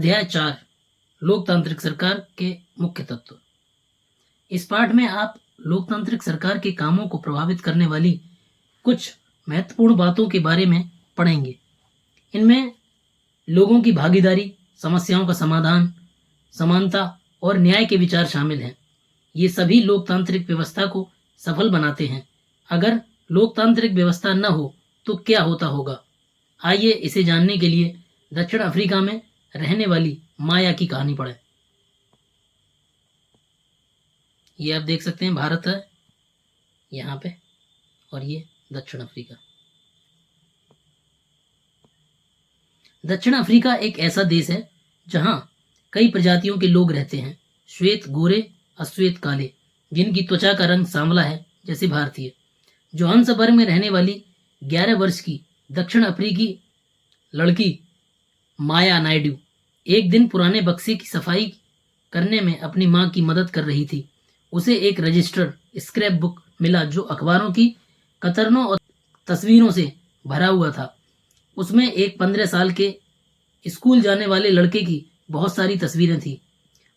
अध्याय 4 लोकतांत्रिक सरकार के मुख्य तत्व। इस पाठ में आप लोकतांत्रिक सरकार के कामों को प्रभावित करने वाली कुछ महत्वपूर्ण बातों के बारे में पढ़ेंगे। इनमें लोगों की भागीदारी, समस्याओं का समाधान, समानता और न्याय के विचार शामिल हैं। ये सभी लोकतांत्रिक व्यवस्था को सफल बनाते हैं। अगर लोकतांत्रिक व्यवस्था न हो तो क्या होता होगा? आइए इसे जानने के लिए दक्षिण अफ्रीका में रहने वाली माया की कहानी पढ़ें। ये आप देख सकते हैं, भारत है यहाँ पे और ये दक्षिण अफ्रीका। दक्षिण अफ्रीका एक ऐसा देश है जहाँ कई प्रजातियों के लोग रहते हैं, श्वेत, गोरे, अश्वेत, काले, जिनकी त्वचा का रंग सांवला है जैसे भारतीय। जोहान्सबर्ग में रहने वाली 11 वर्ष की दक्षिण अफ्रीकी लड़की माया नायडू एक दिन पुराने बक्से की सफाई करने में अपनी मां की मदद कर रही थी। उसे एक रजिस्टर स्क्रैप बुक मिला जो अखबारों की कतरनों और तस्वीरों से भरा हुआ था। उसमें एक 15 साल के स्कूल जाने वाले लड़के की बहुत सारी तस्वीरें थी।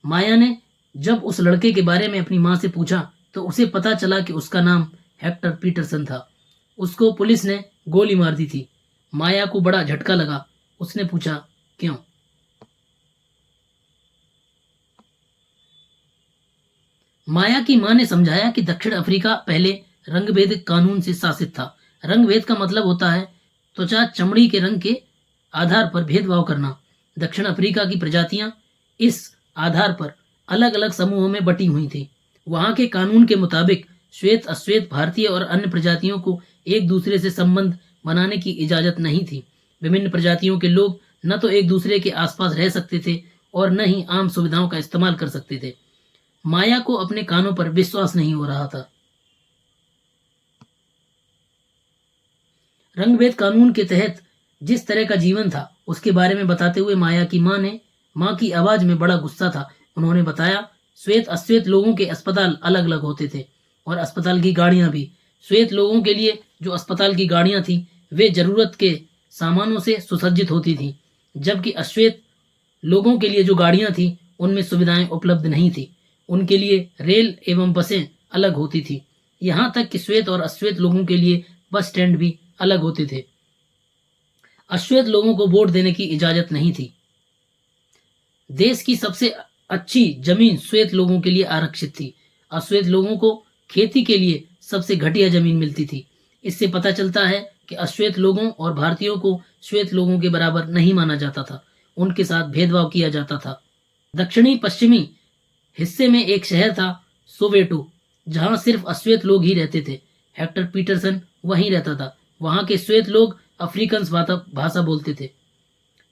माया ने जब उस लड़के के बारे में अपनी मां से पूछा तो उसे पता चला कि उसका नाम हेक्टर पीटरसन था। उसको पुलिस ने गोली मार दी थी। माया को बड़ा झटका लगा। उसने पूछा, क्यों? माया की मां ने समझाया कि दक्षिण अफ्रीका पहले रंगभेद कानून से शासित था। रंगभेद का मतलब होता है त्वचा, चमड़ी के रंग के आधार पर भेदभाव करना। दक्षिण अफ्रीका की प्रजातियां इस आधार पर अलग अलग समूहों में बटी हुई थी। वहां के कानून के मुताबिक श्वेत, अश्वेत, भारतीय और अन्य प्रजातियों को एक दूसरे से संबंध बनाने की इजाजत नहीं थी। विभिन्न प्रजातियों के लोग न तो एक दूसरे के आसपास रह सकते थे और न ही आम सुविधाओं का इस्तेमाल कर सकते थे। माया को अपने कानों पर विश्वास नहीं हो रहा था। रंगभेद कानून के तहत जिस तरह का जीवन था उसके बारे में बताते हुए माया की मां की आवाज में बड़ा गुस्सा था। उन्होंने बताया, श्वेत अश्वेत लोगों के अस्पताल अलग अलग होते थे और अस्पताल की गाड़ियां भी। श्वेत लोगों के लिए जो अस्पताल की गाड़ियां थी वे जरूरत के सामानों से सुसज्जित होती थी, जबकि अश्वेत लोगों के लिए जो गाड़ियां थी उनमें सुविधाएं उपलब्ध नहीं थी। उनके लिए रेल एवं बसें अलग होती थी। यहाँ तक कि श्वेत और अश्वेत लोगों के लिए बस स्टैंड भी अलग होते थे। अश्वेत लोगों को वोट देने की इजाजत नहीं थी। देश की सबसे अच्छी जमीन श्वेत लोगों के लिए आरक्षित थी। अश्वेत लोगों को खेती के लिए सबसे घटिया जमीन मिलती थी। इससे पता चलता है कि अश्वेत लोगों और भारतीयों को श्वेत लोगों के बराबर नहीं माना जाता था। उनके साथ भेदभाव किया जाता था। दक्षिणी पश्चिमी हिस्से में एक शहर था सोवेटो, जहां सिर्फ अश्वेत लोग ही रहते थे। हेक्टर पीटरसन वहीं रहता था। वहां के श्वेत लोग अफ्रीकन भाषा बोलते थे।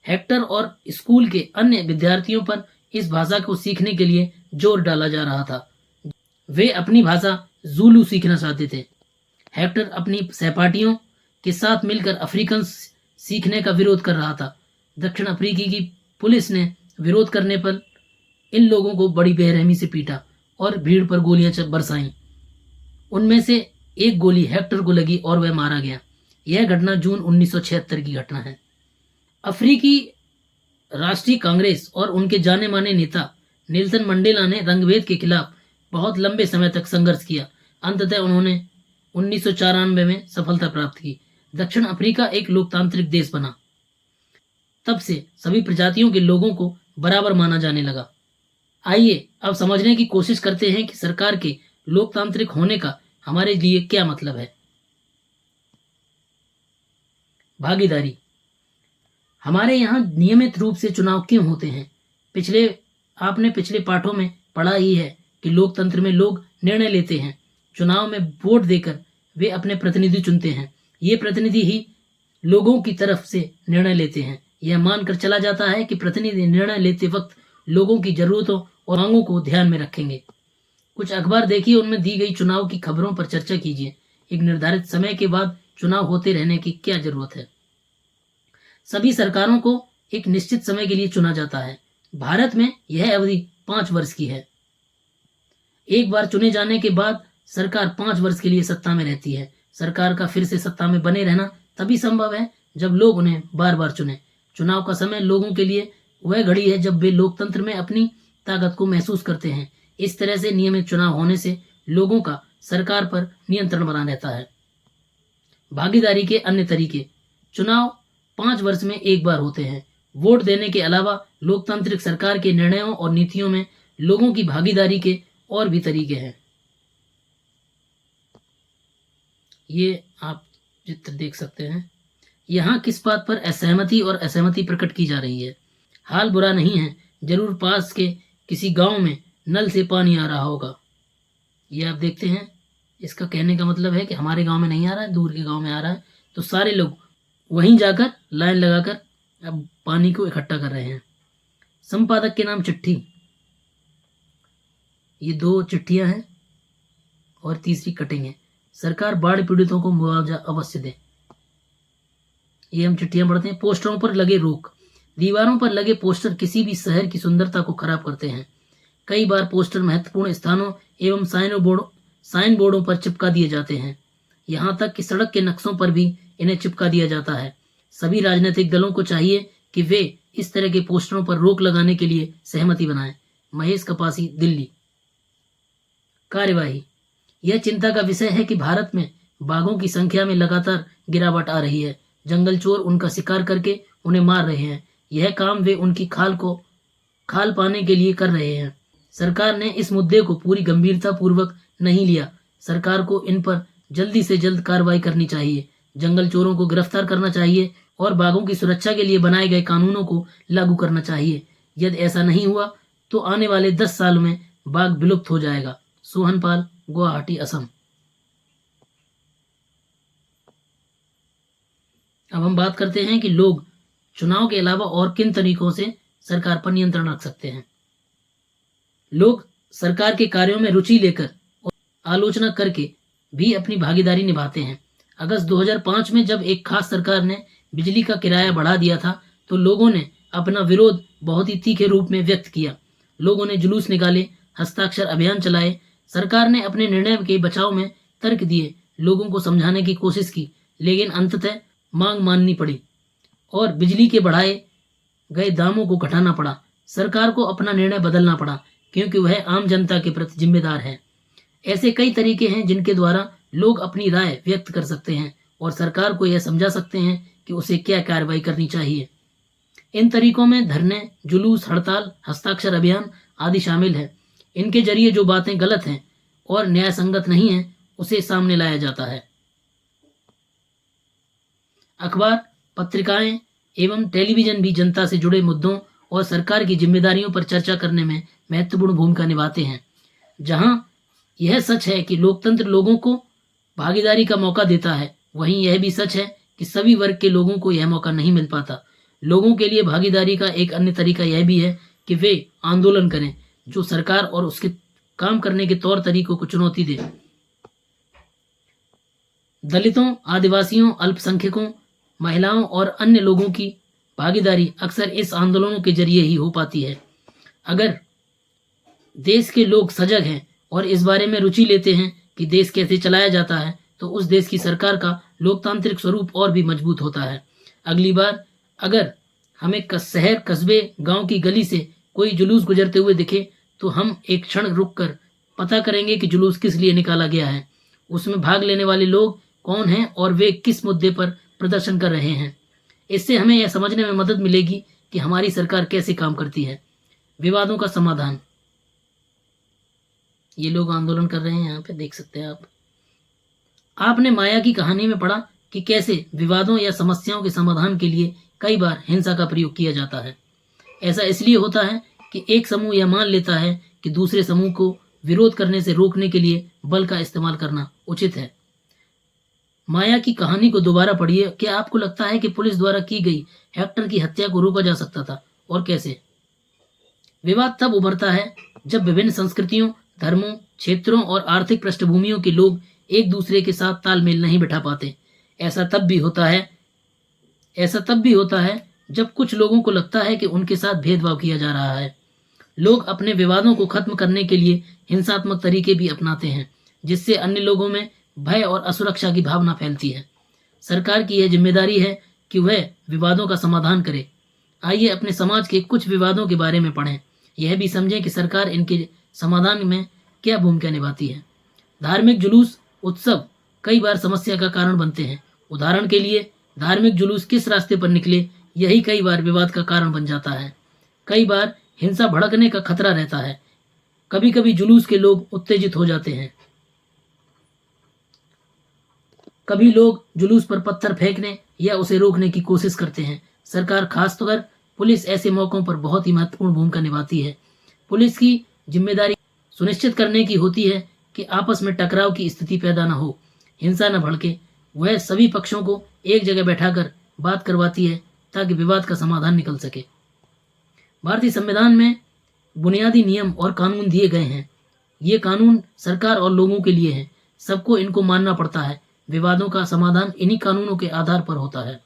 हेक्टर और स्कूल के अन्य विद्यार्थियों पर इस भाषा को सीखने के लिए जोर डाला जा रहा था। वे अपनी भाषा जूलू सीखना चाहते थे। हेक्टर अपनी सहपाठियों के साथ मिलकर अफ्रीकन सीखने का विरोध कर रहा था। दक्षिण अफ्रीकी की पुलिस ने विरोध करने पर इन लोगों को बड़ी बेरहमी से पीटा और भीड़ पर गोलियां बरसाईं। उनमें से एक गोली हेक्टर को लगी और वह मारा गया। यह घटना जून 1976 की घटना है। अफ्रीकी राष्ट्रीय कांग्रेस और उनके जाने माने नेता नेल्सन मंडेला ने रंगभेद के खिलाफ बहुत लंबे समय तक संघर्ष किया। अंततः उन्होंने 1994 में सफलता प्राप्त की। दक्षिण अफ्रीका एक लोकतांत्रिक देश बना। तब से सभी प्रजातियों के लोगों को बराबर माना जाने लगा। आइए अब समझने की कोशिश करते हैं कि सरकार के लोकतांत्रिक होने का हमारे लिए क्या मतलब है। भागीदारी। हमारे यहाँ नियमित रूप से चुनाव क्यों होते हैं? आपने पिछले पाठों में पढ़ा ही है कि लोकतंत्र में लोग निर्णय लेते हैं। चुनाव में वोट देकर वे अपने प्रतिनिधि चुनते हैं। ये प्रतिनिधि ही लोगों की तरफ से निर्णय लेते हैं। यह मानकर चला जाता है कि प्रतिनिधि निर्णय लेते वक्त लोगों की जरूरतों और मांगों को ध्यान में रखेंगे। कुछ अखबार देखिए, उनमें दी गई चुनाव की खबरों पर चर्चा कीजिए। एक निर्धारित समय के बाद चुनाव होते रहने की क्या जरूरत है? सभी सरकारों को एक निश्चित समय के लिए चुना जाता है। भारत में यह अवधि 5 वर्ष की है। एक बार चुने जाने के बाद सरकार 5 वर्ष के लिए सत्ता में रहती है। सरकार का फिर से सत्ता में बने रहना तभी संभव है जब लोग उन्हें बार बार चुने। चुनाव का समय लोगों के लिए वह घड़ी है जब वे लोकतंत्र में अपनी ताकत को महसूस करते हैं। इस तरह से नियमित चुनाव होने से लोगों का सरकार पर नियंत्रण बना रहता है। भागीदारी के अन्य तरीके। चुनाव 5 वर्ष में एक बार होते हैं। वोट देने के अलावा लोकतांत्रिक सरकार के निर्णयों और नीतियों में लोगों की भागीदारी के और भी तरीके हैं। ये आप चित्र देख सकते हैं। यहाँ किस बात पर असहमति और असहमति प्रकट की जा रही है। हाल बुरा नहीं है, जरूर पास के किसी गांव में नल से पानी आ रहा होगा। ये आप देखते हैं। इसका कहने का मतलब है कि हमारे गांव में नहीं आ रहा है, दूर के गांव में आ रहा है, तो सारे लोग वहीं जाकर लाइन लगाकर अब पानी को इकट्ठा कर रहे हैं। संपादक के नाम चिट्ठी। ये 2 चिट्ठियां हैं और तीसरी कटिंग है। सरकार बाढ़ पीड़ितों को मुआवजा अवश्य दे। ये हम चिट्ठियां पढ़ते हैं। पोस्टरों पर लगे रोक। दीवारों पर लगे पोस्टर किसी भी शहर की सुंदरता को खराब करते हैं। कई बार पोस्टर महत्वपूर्ण स्थानों एवं साइन बोर्डों पर चिपका दिए जाते हैं। यहाँ तक कि सड़क के नक्शों पर भी इन्हें चिपका दिया जाता है। सभी राजनीतिक दलों को चाहिए कि वे इस तरह के पोस्टरों पर रोक लगाने के लिए सहमति बनाएं। महेश कपासी, दिल्ली। कार्यवाही। यह चिंता का विषय है कि भारत में बाघों की संख्या में लगातार गिरावट आ रही है। जंगल चोर उनका शिकार करके उन्हें मार रहे हैं। यह काम वे उनकी खाल पाने के लिए कर रहे हैं। सरकार ने इस मुद्दे को पूरी गंभीरता पूर्वक नहीं लिया। सरकार को इन पर जल्दी से जल्द कार्रवाई करनी चाहिए। जंगल चोरों को गिरफ्तार करना चाहिए और बाघों की सुरक्षा के लिए बनाए गए कानूनों को लागू करना चाहिए। यदि ऐसा नहीं हुआ तो आने वाले 10 सालों में बाघ विलुप्त हो जाएगा। सोहनपाल, गुवाहाटी, असम। अब हम बात करते हैं कि लोग चुनाव के अलावा और किन तरीकों से सरकार पर नियंत्रण रख सकते हैं। लोग सरकार के कार्यों में रुचि लेकर और आलोचना करके भी अपनी भागीदारी निभाते हैं। अगस्त 2005 में जब एक खास सरकार ने बिजली का किराया बढ़ा दिया था तो लोगों ने अपना विरोध बहुत ही तीखे रूप में व्यक्त किया। लोगों ने जुलूस निकाले, हस्ताक्षर अभियान चलाए। सरकार ने अपने निर्णय के बचाव में तर्क दिए, लोगों को समझाने की कोशिश की, लेकिन अंततः मांग माननी पड़ी और बिजली के बढ़ाए गए दामों को घटाना पड़ा। सरकार को अपना निर्णय बदलना पड़ा क्योंकि वह आम जनता के प्रति जिम्मेदार है। ऐसे कई तरीके हैं जिनके द्वारा लोग अपनी राय व्यक्त कर सकते हैं और सरकार को यह समझा सकते हैं कि उसे क्या कार्रवाई करनी चाहिए। इन तरीकों में धरने, जुलूस, हड़ताल, हस्ताक्षर अभियान आदि शामिल है। इनके जरिए जो बातें गलत हैं और न्याय संगत नहीं है उसे सामने लाया जाता है। अखबार, पत्रिकाएं एवं टेलीविजन भी जनता से जुड़े मुद्दों और सरकार की जिम्मेदारियों पर चर्चा करने में महत्वपूर्ण भूमिका निभाते हैं। जहां यह सच है कि लोकतंत्र लोगों को भागीदारी का मौका देता है, वहीं यह भी सच है कि सभी वर्ग के लोगों को यह मौका नहीं मिल पाता। लोगों के लिए भागीदारी का एक अन्य तरीका यह भी है कि वे आंदोलन करें जो सरकार और उसके काम करने के तौर तरीकों को चुनौती दे। दलितों, आदिवासियों, अल्पसंख्यकों, महिलाओं और अन्य लोगों की भागीदारी अक्सर इस आंदोलनों के जरिए ही हो पाती है। अगर देश के लोग सजग हैं और इस बारे में रुचि लेते हैं कि देश कैसे चलाया जाता है तो उस देश की सरकार का लोकतांत्रिक स्वरूप और भी मजबूत होता है। अगली बार अगर हमें शहर, कस्बे, गांव की गली से कोई जुलूस गुजरते हुए दिखे तो हम एक क्षण रुककर पता करेंगे कि जुलूस किस लिए निकाला गया है, उसमें भाग लेने वाले लोग कौन हैं और वे किस मुद्दे पर प्रदर्शन कर रहे हैं। इससे हमें यह समझने में मदद मिलेगी कि हमारी सरकार कैसे काम करती है। विवादों का समाधान। ये लोग आंदोलन कर रहे हैं, यहाँ पे देख सकते हैं आप। आपने माया की कहानी में पढ़ा कि कैसे विवादों या समस्याओं के समाधान के लिए कई बार हिंसा का प्रयोग किया जाता है। ऐसा इसलिए होता है कि एक समूह यह मान लेता है कि दूसरे समूह को विरोध करने से रोकने के लिए बल का इस्तेमाल करना उचित है। माया की कहानी को दोबारा पढ़िए। क्या आपको लगता है कि पुलिस द्वारा की गई हेक्टर की हत्या को रोका जा सकता था और कैसे? विवाद तब उभरता है जब विभिन्न संस्कृतियों, धर्मों, क्षेत्रों और आर्थिक पृष्ठभूमियों के लोग एक दूसरे के साथ तालमेल नहीं बिठा पाते। ऐसा तब भी होता है जब कुछ लोगों को लगता है कि उनके साथ भेदभाव किया जा रहा है। लोग अपने विवादों को खत्म करने के लिए हिंसात्मक तरीके भी अपनाते हैं, जिससे अन्य लोगों में भय और असुरक्षा की भावना फैलती है। सरकार की यह जिम्मेदारी है कि वह विवादों का समाधान करे। आइए अपने समाज के कुछ विवादों के बारे में पढ़ें। यह भी समझें कि सरकार इनके समाधान में क्या भूमिका निभाती है। धार्मिक जुलूस उत्सव कई बार समस्या का कारण बनते हैं। उदाहरण के लिए धार्मिक जुलूस किस रास्ते पर निकले, यही कई बार विवाद का कारण बन जाता है। कई बार हिंसा भड़कने का खतरा रहता है। कभी कभी जुलूस के लोग उत्तेजित हो जाते हैं। कभी लोग जुलूस पर पत्थर फेंकने या उसे रोकने की कोशिश करते हैं। सरकार, खासतौर पुलिस, ऐसे मौकों पर बहुत ही महत्वपूर्ण भूमिका निभाती है। पुलिस की जिम्मेदारी सुनिश्चित करने की होती है कि आपस में टकराव की स्थिति पैदा न हो, हिंसा न भड़के। वह सभी पक्षों को एक जगह बैठाकर बात करवाती है ताकि विवाद का समाधान निकल सके। भारतीय संविधान में बुनियादी नियम और कानून दिए गए हैं। ये कानून सरकार और लोगों के लिए हैं। सबको इनको मानना पड़ता है। विवादों का समाधान इन्हीं कानूनों के आधार पर होता है।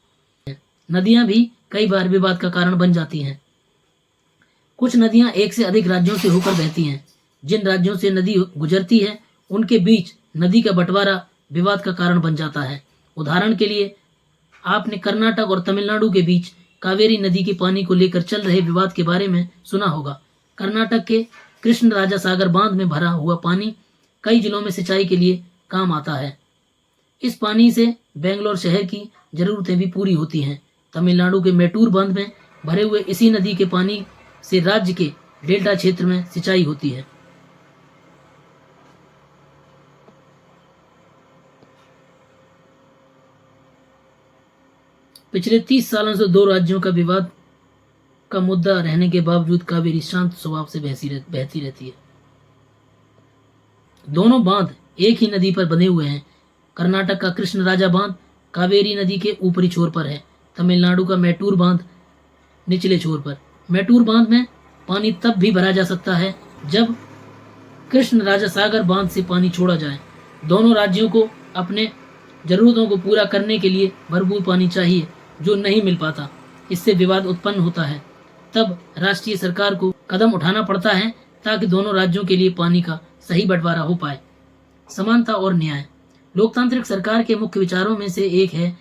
नदियां भी कई बार विवाद का कारण बन जाती हैं। कुछ नदियां एक से अधिक राज्यों से होकर बहती हैं। जिन राज्यों से नदी गुजरती है उनके बीच नदी का बंटवारा विवाद का कारण बन जाता है। उदाहरण के लिए आपने कर्नाटक और तमिलनाडु के बीच कावेरी नदी के पानी को लेकर चल रहे विवाद के बारे में सुना होगा। कर्नाटक के कृष्ण राजा सागर बांध में भरा हुआ पानी कई जिलों में सिंचाई के लिए काम आता है। इस पानी से बेंगलोर शहर की जरूरतें भी पूरी होती हैं। तमिलनाडु के मेटूर बांध में भरे हुए इसी नदी के पानी से राज्य के डेल्टा क्षेत्र में सिंचाई होती है। पिछले 30 सालों से दो राज्यों का विवाद का मुद्दा रहने के बावजूद कावेरी शांत स्वभाव से बहती रहती है। दोनों बांध एक ही नदी पर बंधे हुए हैं। कर्नाटक का कृष्ण राजा बांध कावेरी नदी के ऊपरी छोर पर है। तमिलनाडु का मेटूर बांध निचले छोर पर। मेटूर बांध में पानी तब भी भरा जा सकता है जब कृष्ण राजा सागर बांध से पानी छोड़ा जाए। दोनों राज्यों को अपने जरूरतों को पूरा करने के लिए भरपूर पानी चाहिए, जो नहीं मिल पाता। इससे विवाद उत्पन्न होता है। तब राष्ट्रीय सरकार को कदम उठाना पड़ता है ताकि दोनों राज्यों के लिए पानी का सही बंटवारा हो पाए। समानता और न्याय लोकतांत्रिक सरकार के मुख्य विचारों में से एक है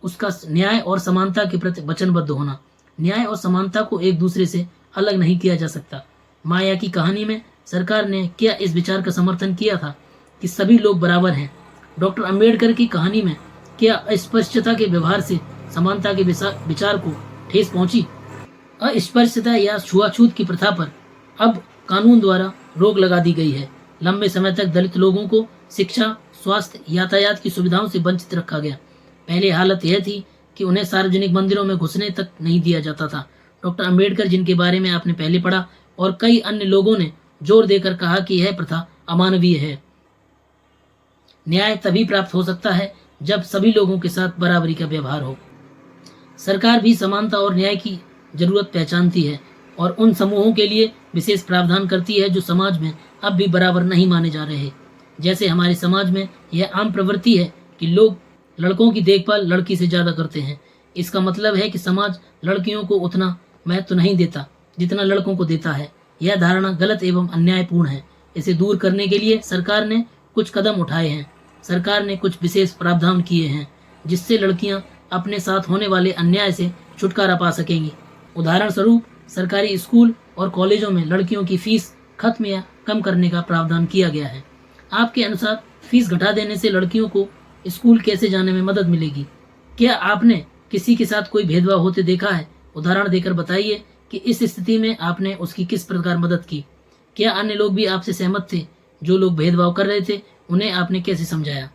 उसका न्याय और समानता के प्रति वचनबद्ध होना। न्याय और समानता को एक दूसरे से अलग नहीं किया जा सकता। माया की कहानी में सरकार ने क्या इस विचार का समर्थन किया था कि सभी लोग बराबर हैं? डॉक्टर अंबेडकर की कहानी में क्या अस्पृश्यता के व्यवहार से समानता के विचार को ठेस पहुंची? अस्पृश्यता या छुआछूत की प्रथा पर अब कानून द्वारा रोक लगा दी गई है। लंबे समय तक दलित लोगों को शिक्षा, स्वास्थ्य, यातायात की सुविधाओं से वंचित रखा गया। पहले हालत यह थी कि उन्हें सार्वजनिक मंदिरों में घुसने तक नहीं दिया जाता था। डॉक्टर अंबेडकर, जिनके बारे में आपने पहले पढ़ा, और कई अन्य लोगों ने जोर देकर कहा कि यह प्रथा अमानवीय है। न्याय तभी प्राप्त हो सकता है जब सभी लोगों के साथ बराबरी का व्यवहार हो। सरकार भी समानता और न्याय की जरूरत पहचानती है और उन समूहों के लिए विशेष प्रावधान करती है जो समाज में अब भी बराबर नहीं माने जा रहे। जैसे हमारे समाज में यह आम प्रवृत्ति है कि लोग लड़कों की देखभाल लड़की से ज्यादा करते हैं। इसका मतलब है कि समाज लड़कियों को उतना महत्व नहीं देता जितना लड़कों को देता है। यह धारणा गलत एवं अन्यायपूर्ण है। इसे दूर करने के लिए सरकार ने कुछ कदम उठाए हैं। सरकार ने कुछ विशेष प्रावधान किए हैं जिससे लड़कियां अपने साथ होने वाले अन्याय से छुटकारा पा सकेंगी। उदाहरण स्वरूप सरकारी स्कूल और कॉलेजों में लड़कियों की फीस खत्म या कम करने का प्रावधान किया गया है। आपके अनुसार फीस घटा देने से लड़कियों को स्कूल कैसे जाने में मदद मिलेगी? क्या आपने किसी के साथ कोई भेदभाव होते देखा है? उदाहरण देकर बताइए कि इस स्थिति में आपने उसकी किस प्रकार मदद की। क्या अन्य लोग भी आपसे सहमत थे? जो लोग भेदभाव कर रहे थे उन्हें आपने कैसे समझाया?